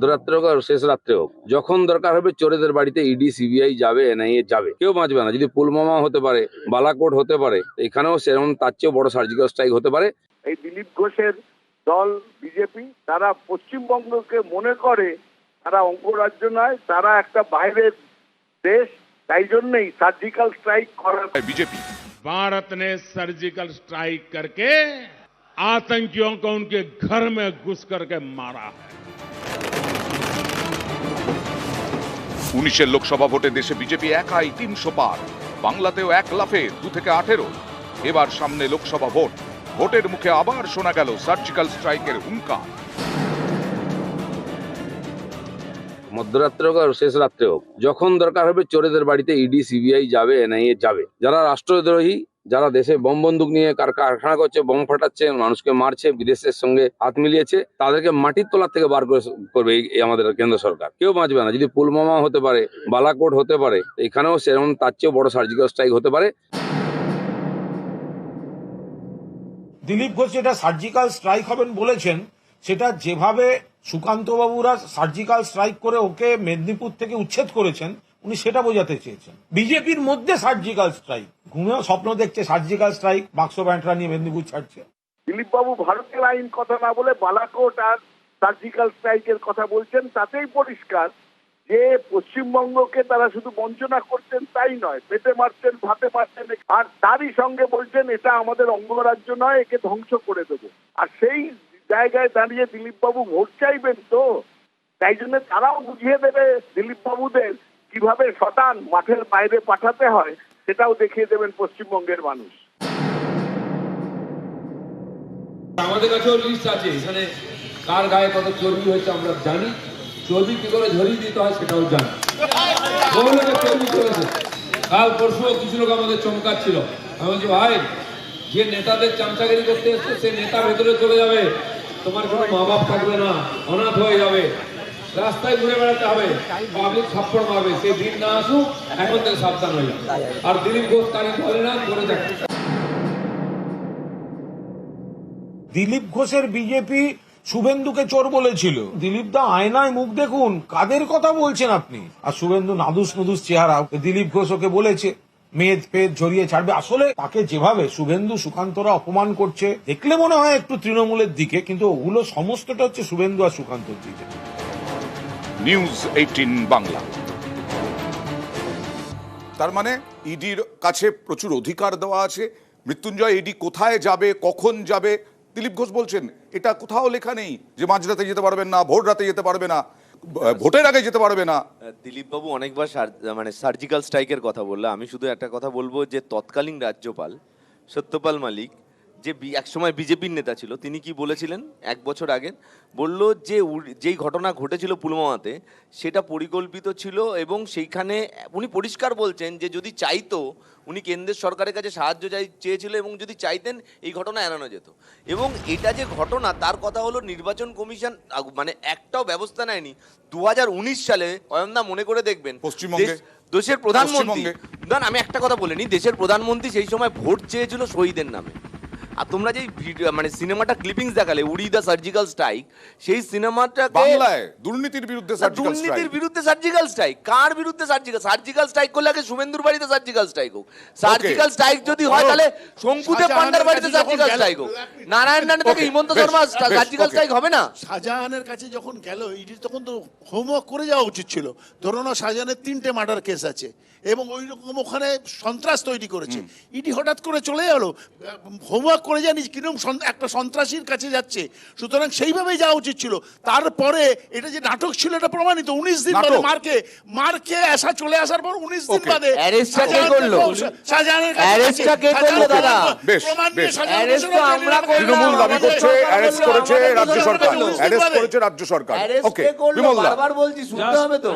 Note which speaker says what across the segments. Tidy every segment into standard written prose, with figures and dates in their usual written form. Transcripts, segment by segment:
Speaker 1: মধ্যরাত্রে হোক আর শেষ রাত্রে হোক, যখন দরকার হবে চোরেদের বাড়িতে ইডি সিবিআই যাবে, এনআইএ যাবে, কেউ বাঁচবে না। যদি পুলওয়ামা হতে পারে, বালাকোট হতে পারে, এখানেও সেরকম তার চেয়েও বড় সার্জিক্যাল স্ট্রাইক হতে পারে।
Speaker 2: এই দিলীপ ঘোষের দল বিজেপি তারা পশ্চিমবঙ্গকে মনে করে তারা অঙ্গরাজ্য নয়, তারা একটা বাইরের দেশ, তাই জন্যই সার্জিক্যাল স্ট্রাইক করার
Speaker 3: बीजेपी।
Speaker 4: भारत ने सर्जिकल स्ट्राइक करके आतंकियों को उनके घर में घुस करके मारा है।
Speaker 3: 19 লোকসভা ভোটে দেশে বিজেপি একাই 300 পার, বাংলাতেও এক লাফে 2 থেকে 18। এবার সামনে লোকসভা ভোট, ভোটের মুখে আবার শোনা গেল সার্জিক্যাল স্ট্রাইকের হুঙ্কার।
Speaker 1: মধ্যরাত্রে হোক আর শেষ রাত্রে হোক, যখন দরকার হবে চোরেদের বাড়িতে ইডি সিবিআই যাবে, এনআইএ যাবে। যারা রাষ্ট্রদ্রোহী, যারা দেশে বোম বন্দুক নিয়ে কারখানা করছে, বোম ফাটাচ্ছে, মানুষকে মারছে, বিদেশের সঙ্গে হাত মিলিয়েছে, তাদেরকে মাটির তলার থেকে বার করবে এই আমাদের কেন্দ্র সরকার। কেউ বাঁচবে না। যদি পুলওয়ামা হতে পারে, বালাকোট হতে পারে, এখানেও সেরকম তার চেয়েও বড় সার্জিক্যাল স্ট্রাইক হতে পারে।
Speaker 5: দিলীপ ঘোষ যেটা সার্জিক্যাল স্ট্রাইক হবেন বলেছেন, সেটা যেভাবে সুকান্ত বাবুরা সার্জিক্যাল স্ট্রাইক করে ওকে মেদিনীপুর থেকে উচ্ছেদ করেছেন, উনি সেটা বোঝাতে চেয়েছেন। বিজেপির মধ্যে সার্জিক্যাল স্ট্রাইক, ঘুমেও স্বপ্ন দেখছে সার্জিক্যাল স্ট্রাইক, বাক্স ব্যান্টরা নিয়ে মেদিনীপুর ছাড়ছে।
Speaker 2: দিলীপ বাবু ভারতের আইন কথা না বলে বালাকোট আর সার্জিক্যাল স্ট্রাইকের কথা বলছেন, তাতেই পরিষ্কার যে পশ্চিমবঙ্গকে তারা শুধু বঞ্চনা করছেন তাই নয়, পেটে মারছেন, ভাতে মারছেন, আর তারই সঙ্গে বলছেন এটা আমাদের অঙ্গরাজ্য নয়, একে ধ্বংস করে দেবো। আর সেই জায়গায় দাঁড়িয়ে দিলীপ বাবু ভোট চাইবেন, তো তাই জন্য তারাও বুঝিয়ে দেবে দিলীপ বাবুদের কিভাবে শতান মাঠের বাইরে পাঠাতে হয়, সেটাও দেখিয়ে দেবেন পশ্চিমবঙ্গের মানুষ।
Speaker 6: আমাদের কাছেও লিস্ট আছে, এখানে কার গায়ে কত চর্বি হয়েছে আমরা জানি, চর্বি কি করে ঝরিয়ে দিতে হয় সেটাও জানি। চর্বি করেছে, কাল পরশু কিছু লোক আমাদের চমকাচ্ছিল। আমি বলছি ভাই, যে নেতাদের চামচাগিরি করতে এসছে সে নেতা ভেতরে চলে যাবে, তোমার কোনো মা বাপ থাকবে না, অনাথ হয়ে যাবে, রাস্তায় ঘুরে বেড়াতে হবে, পাবলিক থাপ্পড় মারবে। সেই দিন না আসুক, এখন থেকে সাবধান হয়ে যাবে। আর দিলীপ ঘোষ তারিখ বলে না করে যাচ্ছে।
Speaker 5: দিলীপ ঘোষের বিজেপি শুভেন্দুকে চোর বলেছিল। দিলীপ দা আয়নায় মুখ দেখুন, কাদের কথা বলছেন আপনি? আর শুভেন্দু নাদুস নুদুস চেহারা, দিলীপ ঘোষ ওকে বলেছে মেদ ফেদ ঝরিয়ে ছাড়বে। আসলে তাকে যেভাবে শুভেন্দু সুকান্তরা অপমান করছে, দেখলে মনে হয় একটু তৃণমূলের দিকে, কিন্তু ওগুলো সমস্তটা হচ্ছে শুভেন্দু আর সুকান্তর দিকে।
Speaker 3: নিউজ 18 বাংলা। তার মানে ইডির কাছে প্রচুর অধিকার দেওয়া আছে। মৃত্যুঞ্জয়, ইডি কোথায় যাবে, কখন যাবে, দিলীপ ঘোষ বলছেন এটা কোথাও লেখা নেই যে মাঝরাতে যেতে পারবেন না, ভোর রাতে যেতে পারবে না, ভোটের আগে যেতে পারবে না।
Speaker 7: দিলীপ বাবু অনেকবার মানে সার্জিক্যাল স্ট্রাইকের কথা বললো। আমি শুধু একটা কথা বলবো যে তৎকালীন রাজ্যপাল সত্যপাল মালিক, যে একসময় বিজেপির নেতা ছিল, তিনি কি বলেছিলেন 1 বছর আগে, বলল যে যেই ঘটনা ঘটেছিল পুলওয়ামাতে সেটা পরিকল্পিত ছিল, এবং সেইখানে উনি পরিষ্কার বলছেন যে যদি চাইতো, উনি কেন্দ্রের সরকারের কাছে সাহায্য চেয়েছিল, এবং যদি চাইতেন এই ঘটনা এড়ানো যেত। এবং এটা যে ঘটনা, তার কথা হলো নির্বাচন কমিশন মানে একটাও ব্যবস্থা নেয়নি। 2019 সালে অয়নদা মনে করে দেখবেন,
Speaker 3: পশ্চিমবঙ্গে
Speaker 7: দেশের প্রধানমন্ত্রী, আমি একটা কথা বলে নি, দেশের প্রধানমন্ত্রী সেই সময় ভোট চেয়েছিল শহীদের নামে। আর তোমরা যে মানে সিনেমাটা ক্লিপিংস দেখালে উড়ি দা সার্জিক্যাল স্ট্রাইক, সেই সিনেমাটা
Speaker 3: বাংলায় দুর্নীতির বিরুদ্ধে
Speaker 7: সার্জিক্যাল স্ট্রাইক, কার বিরুদ্ধে সার্জিক্যাল স্ট্রাইক করলে আগে শুভেন্দুর বাড়িতে সার্জিক্যাল স্ট্রাইক হোক। সার্জিক্যাল স্ট্রাইক যদি হয় তাহলে শঙ্কুদেব পান্ডার বাড়িতে সার্জিক্যাল স্ট্রাইক হোক, নারায়ণ রানে থেকে হিমন্ত শর্মা সার্জিক্যাল স্ট্রাইক হবে না।
Speaker 8: শাহজাহানের কাছে যখন গেল ইডি, তখন তো হোমওয়ার্ক করে যাওয়া উচিত ছিল। ধরুন শাহজাহানের 3টে মার্ডার কেস আছে এবং ওই রকম ওখানে সন্ত্রাস তৈরি করেছে, ইডি হঠাৎ করে চলে গেল, হোমওয়ার্ক করে জানি কিরকম একটা সন্ত্রাসীর কাছে যাচ্ছে। সুতরাং সেইভাবেই যাওয়া উচিত ছিল। তারপরে এটা যে নাটক ছিল এটা প্রমাণিত। 19 দিন বাদে মারকে আসা চলে আসার পর 19 দিন বাদে
Speaker 7: অ্যারেস্টটা কে করলো?
Speaker 8: শাহজাহানের
Speaker 7: অ্যারেস্টটা কে করলো দাদা?
Speaker 8: প্রমাণ নিয়ে
Speaker 7: অ্যারেস্ট তো আমরা
Speaker 3: তৃণমূল দাবি করছে অ্যারেস্ট করেছে রাজ্য সরকার, অ্যারেস্ট করেছে রাজ্য সরকার। ওকে, বিমল দা,
Speaker 7: বারবার বলছি শুনতে হবে তো।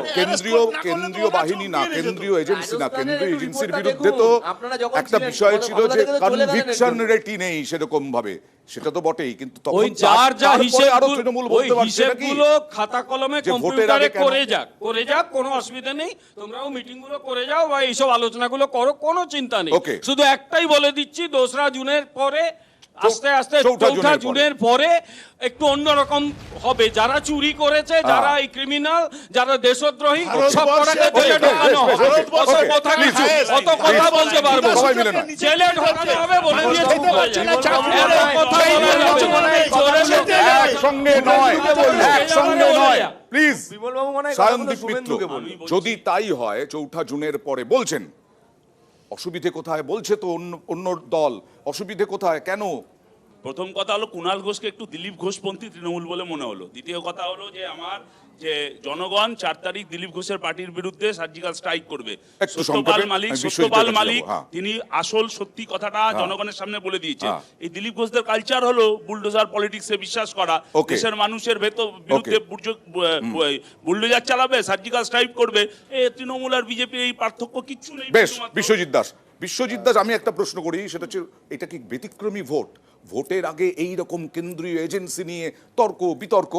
Speaker 3: কেন্দ্রীয় বাহিনী না, কেন্দ্রীয় এজেন্সি না, কেন্দ্রীয় এজেন্সির বিরুদ্ধে তো একটা বিষয় ছিল যে কনভিকশন রেটি নেই সেরকম ভাবে, সেটা তো বটেই, কিন্তু তখন
Speaker 9: যার যা হিসেব
Speaker 3: আরো তৃণমূল বলতে পারছে নাকি
Speaker 9: হিসেবগুলো খাতা কলমে কম্পিউটারে করে যাক, কোনো অসুবিধা নেই। তোমরাও মিটিং গুলো করে যাও বা এইসব আলোচনাগুলো করো, কোনো চিন্তা নেই। শুধু একটাই বলে দিচ্ছি, 2রা জুনের পরে আস্তে আস্তে চৌঠা জুনের পরে একটু অন্যরকম হবে। যারা চুরি করেছে, যারা এই ক্রিমিনাল, যারা দেশদ্রোহী, সব কটাকে জেলে ঢোকানো হবে। অত কথা কিছু, অত কথা বলতে পারবো, জেলে ঢোকানো হবে বলে দিয়েছি।
Speaker 3: একসঙ্গে নয়, একসঙ্গে নয়, প্লিজ।
Speaker 7: বিমলবাবু মনে হয়
Speaker 3: সায়নদীপ মিত্র,
Speaker 7: শুভেন্দুকে বলুন।
Speaker 3: যদি তাই হয় চৌঠা জুনের পরে, বলছেন অসুবিধে কোথায়? বলছে তো অন্য দল, অসুবিধে কোথায়, কেন?
Speaker 10: প্রথম কথা হলো কুণাল ঘোষকে একটু দিলীপ ঘোষপন্থী তৃণমূল বলে মনে হলো। দ্বিতীয় কথা হলো যে আমার যে জনগণ 4 তারিখ দিলীপ ঘোষের পার্টির বিরুদ্ধে সার্জিক্যাল স্ট্রাইক করবে।
Speaker 3: একটু
Speaker 10: সত্যপাল
Speaker 3: সংক্ষেপে,
Speaker 10: মালিক,
Speaker 3: আমি
Speaker 10: সত্যপাল
Speaker 3: বিশ্বজিতের
Speaker 10: মালিক
Speaker 3: কাছে যাবো, হ্যাঁ।
Speaker 10: তিনি আসল সত্যি কথাটা জনগণের সামনে বলে দিয়েছেন।
Speaker 3: হ্যাঁ।
Speaker 10: এই দিলীপ ঘোষদের কালচার হলো বুলডোজার পলিটিক্সে বিশ্বাস করা,
Speaker 3: Okay.
Speaker 10: দেশের মানুষের বিরুদ্ধে বুলডোজার চালাবে, সার্জিক্যাল স্ট্রাইক করবে। এই তৃণমূল আর বিজেপি এই পার্থক্য কিচ্ছু নেই।
Speaker 3: বেশ,
Speaker 10: শুধুমাত্র-
Speaker 3: বিশ্বজিৎ দাস, আমি একটা প্রশ্ন করি, সেটা হচ্ছে এটা কি ব্যতিক্রমী ভোট? ভোটের আগে এই রকম কেন্দ্রীয় এজেন্সি নিয়ে তর্ক বিতর্ক?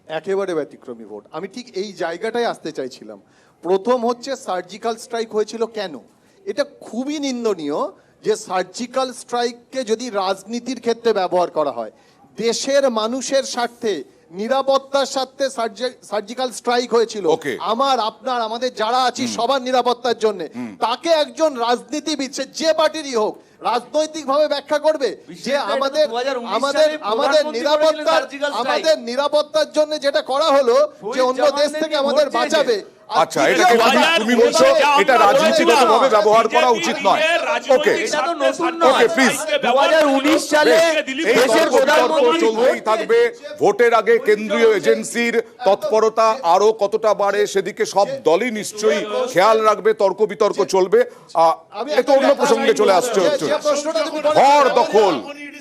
Speaker 11: একেবারে ব্যতিক্রমী ভোট। আমি ঠিক এই জায়গাটায় আসতে চাইছিলাম। প্রথম হচ্ছে সার্জিক্যাল স্ট্রাইক হয়েছিল কেন? এটা খুবই নিন্দনীয় যে সার্জিক্যাল স্ট্রাইককে যদি রাজনীতির ক্ষেত্রে ব্যবহার করা হয়, দেশের মানুষের স্বার্থে, নিরাপত্তার স্বার্থে সার্জিক্যাল স্ট্রাইক হয়েছিল।
Speaker 3: Okay.
Speaker 11: আমার, আপনার, আমাদের যারা আছি সবার নিরাপত্তার জন্য। তাকে একজন রাজনীতিবিদ, সে যে পার্টিরই হোক, রাজনৈতিকভাবে ব্যাখ্যা করবে যে আমাদের নিরাপত্তার জন্য যেটা করা হলো, যে অন্য দেশ থেকে আমাদের বাঁচাবে।
Speaker 3: আচ্ছা, এটাকে তুমি বলছো এটা রাজনীতিগতভাবে ব্যবহার করা উচিত নয়। ওকে, ওকে, প্লিজ।
Speaker 7: 2019 সালে
Speaker 3: এই তর্ক চলতেই থাকবে। ভোটের আগে কেন্দ্রীয় এজেন্সির তৎপরতা আরো কতটা বাড়ে সেদিকে সব দলই নিশ্চয়ই খেয়াল রাখবে, তর্ক বিতর্ক চলবে। একটু অন্য প্রসঙ্গে চলে আসছে, ঘর দখল